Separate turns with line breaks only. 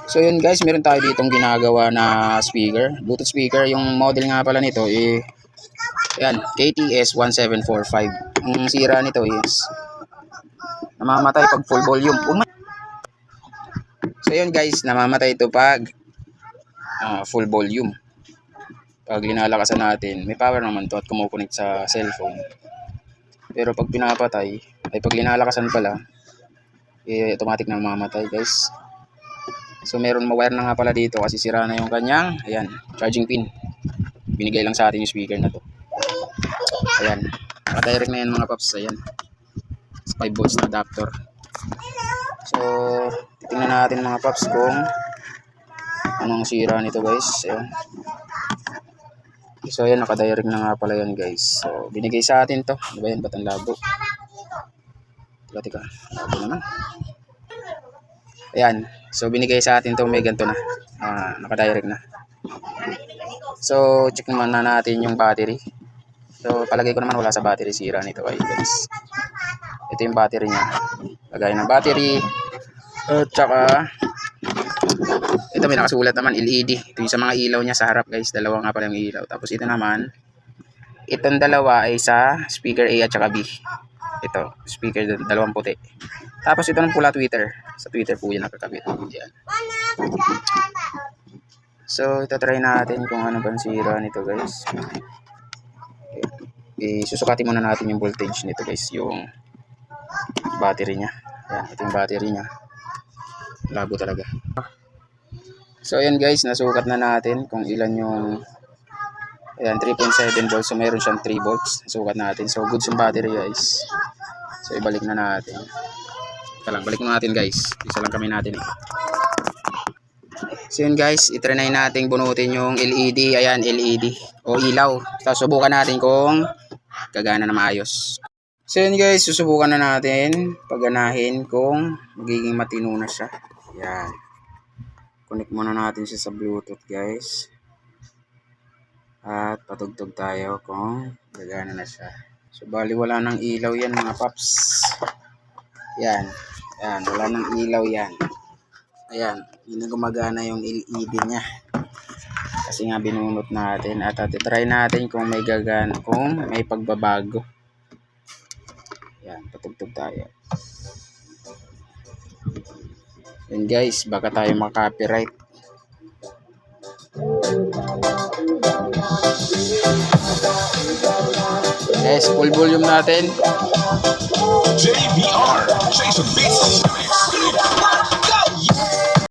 So yun guys, meron tayo ditong ginagawa na speaker, Bluetooth speaker. Yung model nga pala nito yan, KTS 1745. Ang sira nito is namamatay pag full volume. So yun guys, namamatay ito pag full volume. Pag linalakasan natin, may power naman to at kumukonect sa cellphone. Pero pag pinapatay, ay pag linalakasan pala, automatic na mamamatay guys. So meron wire na nga pala dito kasi sira na yung kanyang, ayan, charging pin. Binigay lang sa atin yung speaker na to. Ayan, naka-direct na yan mga paps, ayan. 5 volts na adapter. So, titingnan natin mga paps kung anong sira nito guys. Ayan. So ayan, naka-direct na nga pala yan guys. So, binigay sa atin to. Ano ba yan? Ba't ang labo? Teka, labo naman. Ayan, so binigay sa atin to, may ganito na, naka-direct na. So check naman na natin yung battery. So palagay ko naman wala sa battery sira nito ay guys. Ito yung battery niya, lagay ng battery. At saka ito may nakasulat naman LED. Ito yung sa mga ilaw niya sa harap guys, dalawa nga pala yung ilaw. Tapos ito naman, itong dalawa ay sa speaker A at saka B. Ito, speaker dalawang puti. Tapos ito ng pula tweeter. Sa tweeter po yan nakakabit. Yan. So ito try natin kung ano bang sira nito guys. Susukatin muna natin yung voltage nito guys, yung battery niya. Yan, ito yung battery niya. Labo talaga. So ayan guys, nasukat na natin kung ilan yung, ayan, 3.7 volts. So meron siyang 3 volts. Nasukat natin. So goods yung battery guys. So ibalik na natin. Balik na natin guys. Isa lang kami natin. So yun guys, itry natin bunutin yung LED. Ayan, LED o ilaw. Tapos subukan natin kung gagana na maayos. So yun guys, susubukan na natin pagganahin kung magiging matino na siya. Ayan. Connect muna natin siya sa Bluetooth guys. At patugtog tayo kung gagana na siya. So bali wala nang ilaw yan mga paps. Yan. Yan, wala nang ilaw yan. Ayan, hindi na gumagana yung LED niya. Kasi nga binunot natin at try natin kung may gagana, kung may pagbabago. Yan, patugtog tayo. Yan guys, baka tayo maka-copyright. Guys, full volume natin.
JBR, Jason Beats.